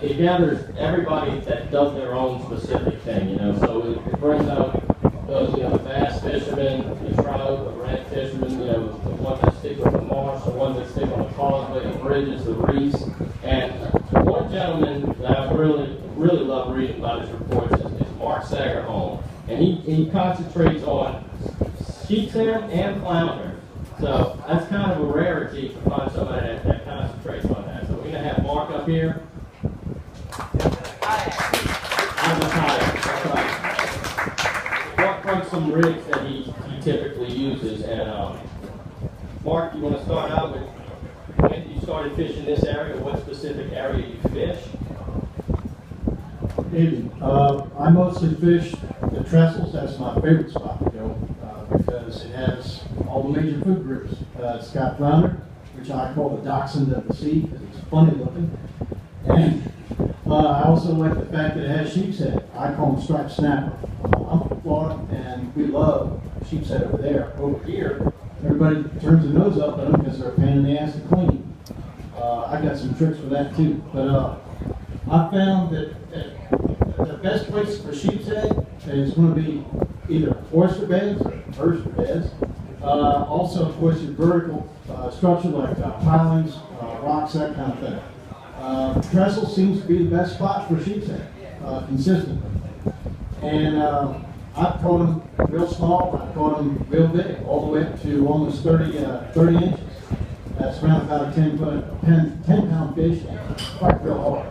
it gathers everybody that does their own specific thing, you know. So it brings out those, you know, the bass fishermen, the trout, the red fishermen, you know, the ones that stick with the marsh, the ones that stick on the causeway, the bridges, the reefs. And one gentleman that I really love reading about his reports is Mark Sagerholm. And he concentrates on sheepshead and flounder. So that's kind of a rarity to find somebody that concentrates on that. So we're going to have Mark up here. I'm a kayak. That's right. Mark runs some rigs that he typically uses. And Mark, you want to start out with when you started fishing this area, what specific area you fish? Evening. I mostly fish the trestles. That's my favorite spot to go because it has all the major food groups. It's got flounder, which I call the dachshund of the sea because it's funny looking. And I also like the fact that it has sheepshead. I call them striped snapper. I'm from Florida, and we love sheepshead over there. Over here, everybody turns their nose up at them because they're a pain in the ass to clean. I got some tricks for that too. But I found that the best place for sheepshead is going to be either oyster beds or oyster beds. Also, of course, your vertical structure like pilings, rocks, that kind of thing. Trestle seems to be the best spot for sheepshead consistently. And I've caught them real small, I've caught them real big, all the way up to almost 30 inches. That's around about a 10-pound fish, quite real hard.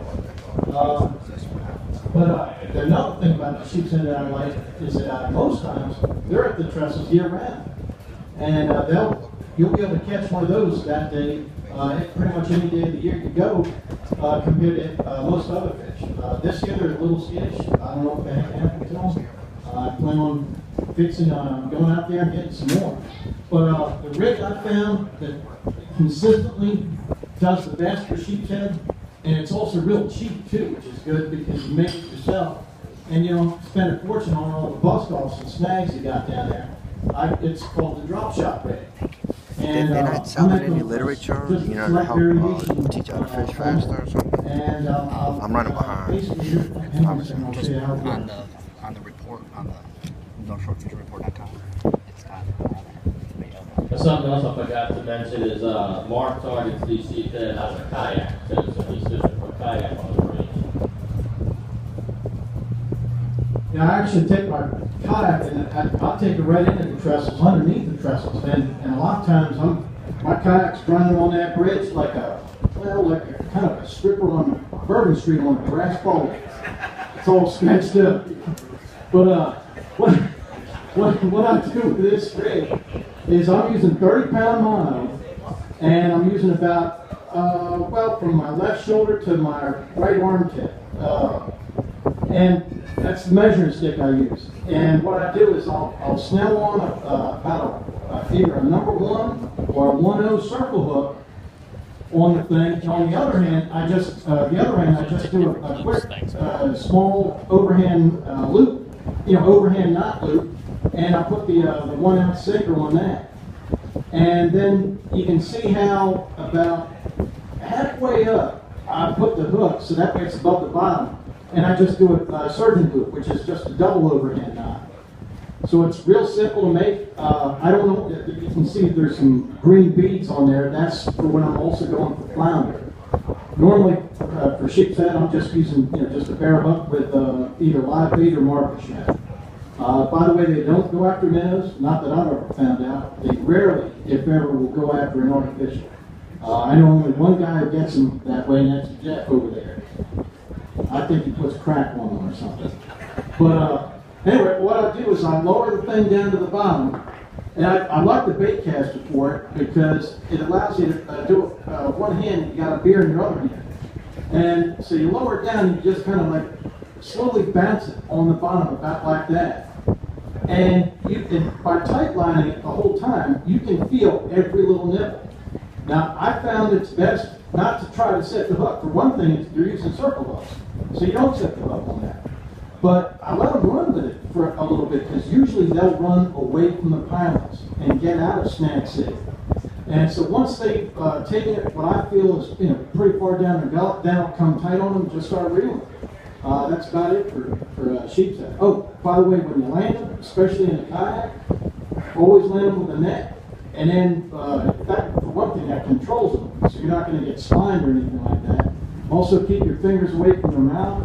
But another thing about the sheepshead that I like is that most times they're at the trestles year round. And you'll be able to catch one of those that day, pretty much any day of the year you go, compared to most other fish. This year they're a little skittish. I don't know what the heck happened to them. I plan on going out there and getting some more. But the rig I found that consistently does the best for sheepshead, and it's also real cheap too, which is good because you make it yourself, and you don't spend a fortune on all the bust offs and snags you got down there. It's called the drop shot rig. And they're not selling any literature, you know, to help teach how to fish faster or something. And I'm running behind. On the report, on the NorthShoreFisheReport.com, it's got all that. Something else I forgot to mention is Mark targets these sheepshead as a kayak too, so he's fishing for kayak on the reef. Yeah, I actually take my kayak and I'll take it right into the trestles, underneath the trestles, and a lot of times my kayak's running on that bridge like a kind of a stripper on Bourbon Street on a grass pole. It's all sketched up. But what I do with this rig is I'm using 30-pound mono, and I'm using about from my left shoulder to my right armpit. And that's the measuring stick I use. And what I do is I'll snell on either a number 1 or a 1-0 circle hook on the thing. On the other hand, I just do a quick small overhand loop, overhand knot loop, and I put the 1-ounce sinker on that. And then you can see how about halfway up I put the hook so that way it's above the bottom. And I just do a surgeon loop, which is just a double overhand knot. So it's real simple to make. I don't know if you can see there's some green beads on there. That's for when I'm also going for flounder. Normally for sheepshead, I'm just using just a bare hook with either live bait or market shad. By the way, they don't go after minnows. Not that I've ever found out. They rarely, if ever, will go after an artificial. I know only one guy who gets them that way, and that's Jeff over there. I think he puts crack on them or something. But anyway, what I do is I lower the thing down to the bottom, and I like the bait caster for it because it allows you to do it one hand, you got a beer in your other hand. And so you lower it down, you just kind of like slowly bounce it on the bottom about like that. And by tight lining it the whole time, you can feel every little nibble. Now, I found it's best not to try to set the hook. For one thing, you're using circle hooks, so you don't set the hook on that. But I let them run with it for a little bit, because usually they'll run away from the pilings and get out of snag city. And so once they've taken it, what I feel is pretty far down their gullet, then I'll come tight on them and just start reeling. That's about it for sheepshead. Oh, by the way, when you land them, especially in a kayak, always land them with a net. And then, that, for one thing, that controls them, so you're not going to get spined or anything like that. Also, keep your fingers away from their mouth.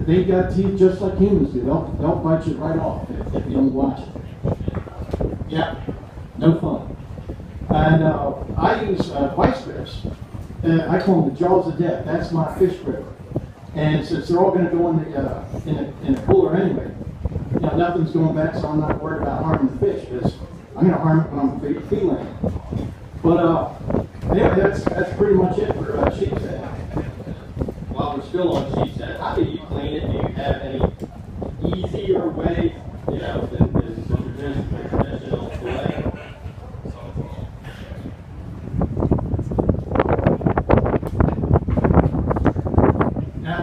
They've got teeth just like humans do. They'll bite you right off if you don't watch it. Yeah, no fun. And I use vice grips. I call them the jaws of death. That's my fish grip. And since they're all going to go in the cooler anyway, nothing's going back, so I'm not worried about harming the fish. Because I'm going to harm it when I'm feeding. But anyway, that's pretty much it for sheepshead. While we're still on sheepshead, how do you clean it? Do you have any easier way, than the traditional fillet? Now,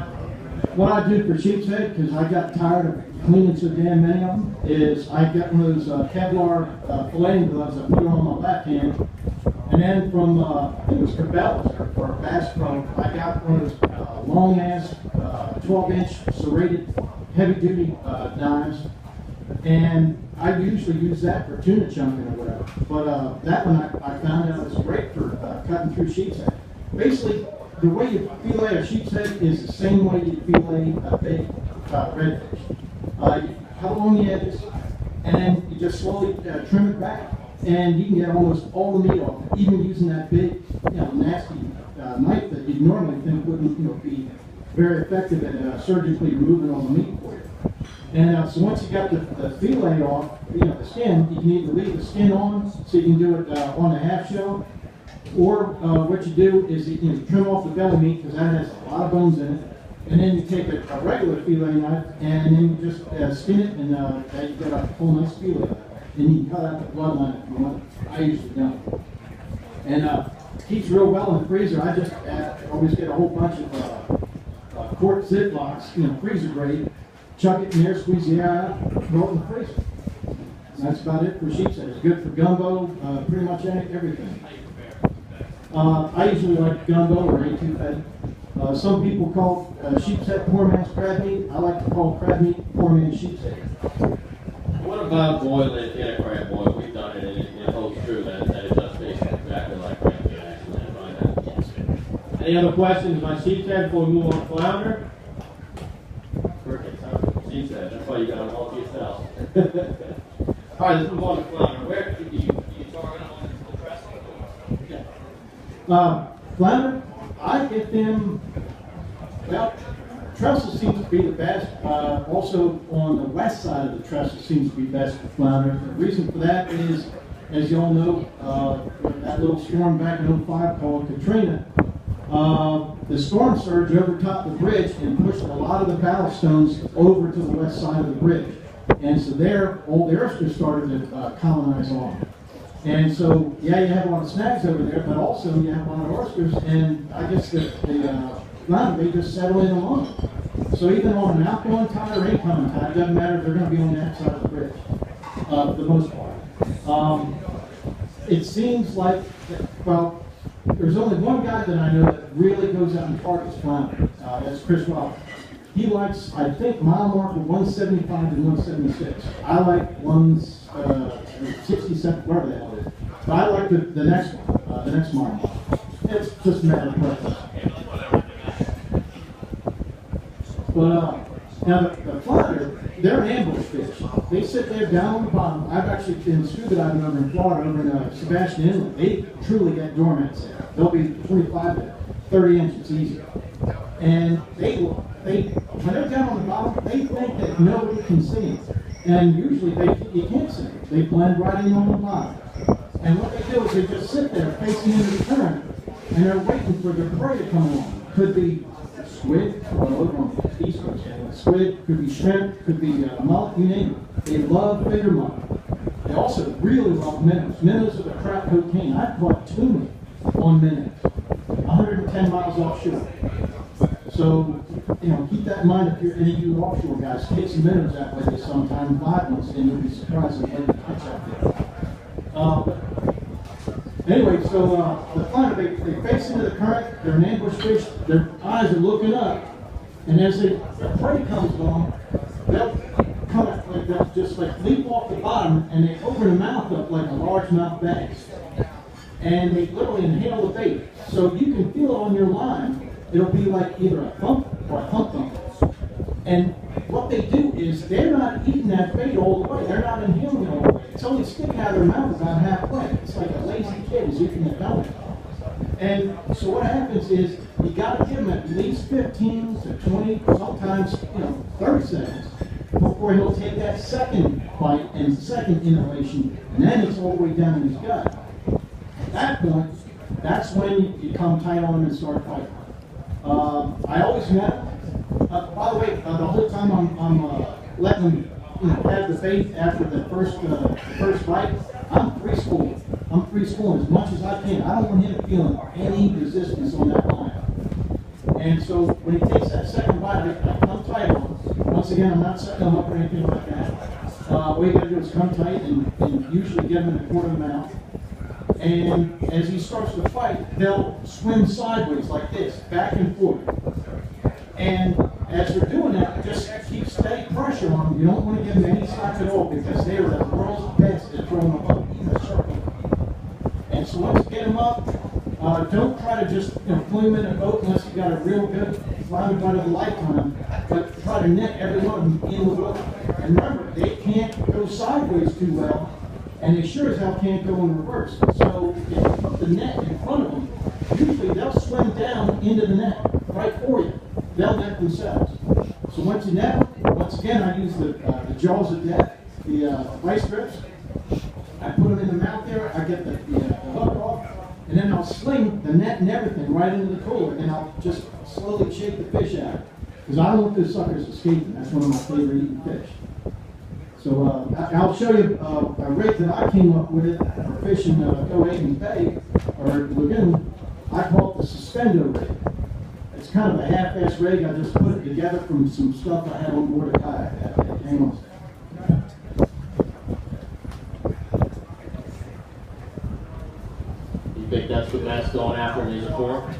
what I do for sheepshead, because I got tired of cleaning so damn many of them, is I got one of those Kevlar filleting gloves. I put it on my left hand, and then from I think it was Cabela's or Bass Pro, I got one of those long ass 12-inch serrated heavy-duty knives, and I usually use that for tuna chunking or whatever. But that one I found out is great for cutting through sheepshead. Basically, the way you fillet a sheepshead is the same way you fillet a big redfish. You cut along the edges, and then you just slowly trim it back, and you can get almost all the meat off, even using that big, nasty knife that you'd normally think wouldn't, be very effective at surgically removing all the meat for you. And so once you got the fillet off, the skin, you can either leave the skin on, so you can do it on the half shell, or what you do is you trim off the belly meat, because that has a lot of bones in it. And then you take a regular fillet knife, and then you just skin it, and you get a full nice fillet. Then you can cut out the bloodline if you want. I usually don't. And keeps real well in the freezer. I just always get a whole bunch of quart Ziplocs, freezer grade. Chuck it in there, squeeze the air out, throw it in the freezer. And that's about it for sheepshead. It's good for gumbo, pretty much everything. I usually like gumbo or A2 fed. Some people call sheepshead poor man's crab meat. I like to call crab meat poor man's sheepshead. What about boiling it in a crab boil? We've done it, and it holds true that it does taste exactly like crab meat, actually. Right? Any other questions about sheepshead before we move on to flounder? Crickets, huh? Sheepshead. That's why you got them all to yourself. All right, let's move on to flounder. Where do you target them on the trestle? Yeah. Flounder, I get them, well, trestle seems to be the best. Also on the west side of the trestle seems to be best for flounder. The reason for that is, as you all know, that little storm back in '05 called Katrina, the storm surge overtopped the bridge and pushed a lot of the ballast stones over to the west side of the bridge. And so there, all the oysters started to colonize on. And so, yeah, you have a lot of snags over there, but also you have a lot of oysters, and I guess the flounder, they just settle in along. So even on an outgoing tide or incoming tide, it doesn't matter if they're going to be on that side of the bridge, for the most part. It seems like, well, there's only one guy that I know that really goes out and targets flounder. That's Chris Roberts. He likes, I think, mile marker 175 and 176. I like 167, whatever the hell it is. But I like the next one, the next mile. It's just a matter of preference. But now the flounder, they're an ambush fish. They sit there down on the bottom. I've actually been scuba diving over in Florida, over in Sebastian Inlet. They truly get dormants there. They'll be 25 to 30 inches easy. And when they're down on the bottom, they think that nobody can see them. And usually you can't see them. They blend right in on the bottom. And what they do is they just sit there facing into the current, and they're waiting for their prey to come along. Could be squid, over on the East Coast, squid, could be shrimp, could be mullet, you name it. They love bigger mullet. They also really love minnows. Minnows are the crap cocaine. I've caught tuna on minnows, 110 miles offshore. So, keep that in mind if you're any of you offshore guys. Take some minnows that way sometime, buy ones, and you'll be surprised at what you catch out there. Anyway, so the flounder, they face into the current, they're an ambush fish, their eyes are looking up, and as the prey comes along, they'll come up, like, they'll just like leap off the bottom, and they open their mouth up like a largemouth bass. And they literally inhale the bait. So you can feel it on your line. It'll be like either a thump or a thump thump. And what they do is they're not eating that bait all the way. They're not inhaling it all the way. It's only sticking out of their mouth about halfway. It's like a lazy kid is eating the belly. And so what happens is you got to give them at least 15 to 20, sometimes 30 seconds before he'll take that second bite and second inhalation, and then it's all the way down in his gut. At that point, that's when you come tight on him and start fighting. I always met him. By the way, the whole time I'm letting him have the bait after the first bite, I'm preschooling. I'm preschooling as much as I can. I don't want him feeling any resistance on that line. And so when he takes that second bite, I come tight on him. Once again, I'm not setting him up or anything like that. All you got to do is come tight and usually get him in the corner of the mouth. And as he starts to fight, they'll swim sideways like this, back and forth. And as they're doing that, just keep steady pressure on them. You don't want to give them any slack at all because they are the world's best at throwing them up in a circle. And so once you get them up, don't try to just fling them in a boat unless you got a real good flounder bite of a lifetime. But try to net every one of them in the boat. And remember, they can't go sideways too well. And they sure as hell can't go in reverse. So if you put the net in front of them, usually they'll swim down into the net right for you. They'll net themselves. So once you net them, once again I use the jaws of death, the vice grips. I put them in the mouth there, I get the hook off, and then I'll sling the net and everything right into the cooler, and I'll just slowly shake the fish out. Because I don't want those suckers escaping. That's one of my favorite eating fish. So I'll show you a rig that I came up with for fishing Coahuila Bay, or Lagoon. I call it the suspendo rig. It's kind of a half-ass rig. I just put it together from some stuff I had on board a kayak. Hang on a second. You think that's what Matt's going after in these for?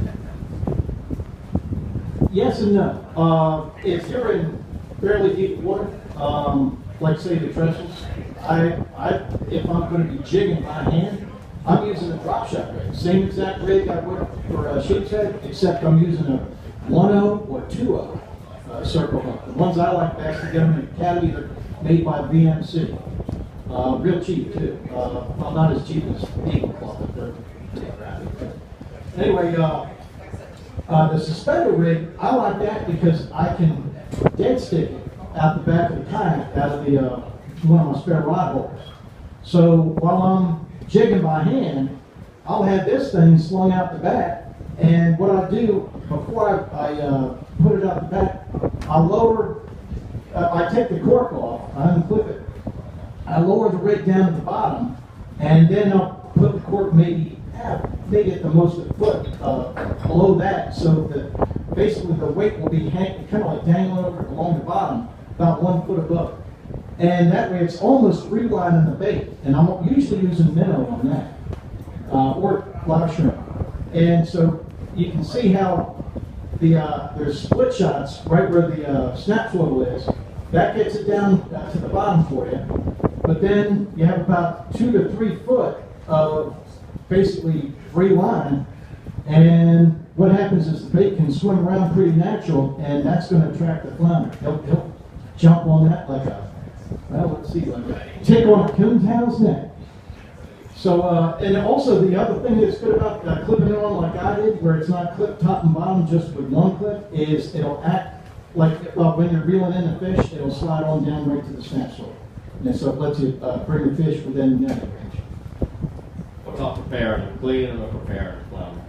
Yes and no. If you're in fairly deep water, like say the trestles, if I'm going to be jigging by hand, I'm using a drop shot rig. Same exact rig I would for a sheepshead, except I'm using a 1.0 or 2.0 circle hook. The ones I like best to get them in the Academy, they're made by VMC. Real cheap too. Well, not as cheap as Eagle Claw, but they're anyway, the suspender rig, I like that because I can dead stick it out the back of the kayak, out of the one of my spare rod holders. So while I'm jigging by hand, I'll have this thing slung out the back, and what I do before I put it out the back, I take the cork off, I unclip it, I lower the rig down to the bottom, and then I'll put the cork maybe at the most a foot below that, so that basically the weight will be kind of like dangling over along the bottom, about 1 foot above. And that way it's almost free-lining the bait. And I'm usually using minnow on that, or live shrimp. And so you can see how there's split shots right where the snap swivel is. That gets it down to the bottom for you. But then you have about 2 to 3 foot of basically free line. And what happens is the bait can swim around pretty natural, and that's going to attract the flounder. He'll jump on that like let's see, take on a coontail's neck. So, and also the other thing that's good about clipping it on like I did, where it's not clipped top and bottom just with one clip, is it'll act like, when you're reeling in the fish, it'll slide on down right to the snap swivel. And so it lets you bring the fish within net range. What about preparing? Cleaning or preparing flounder?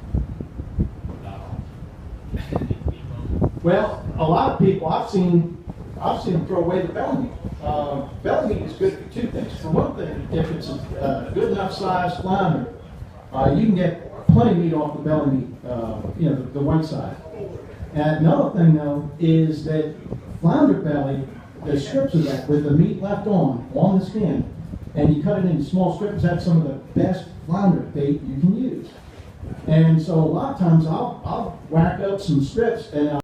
Well, a lot of people I've seen them throw away the belly meat. Belly meat is good for two things. For one thing, if it's a good enough size flounder, you can get plenty of meat off the belly meat, the white side. And another thing, though, is that flounder belly, there's strips of that with the meat left on the skin, and you cut it into small strips. That's some of the best flounder bait you can use. And so a lot of times I'll whack up some strips and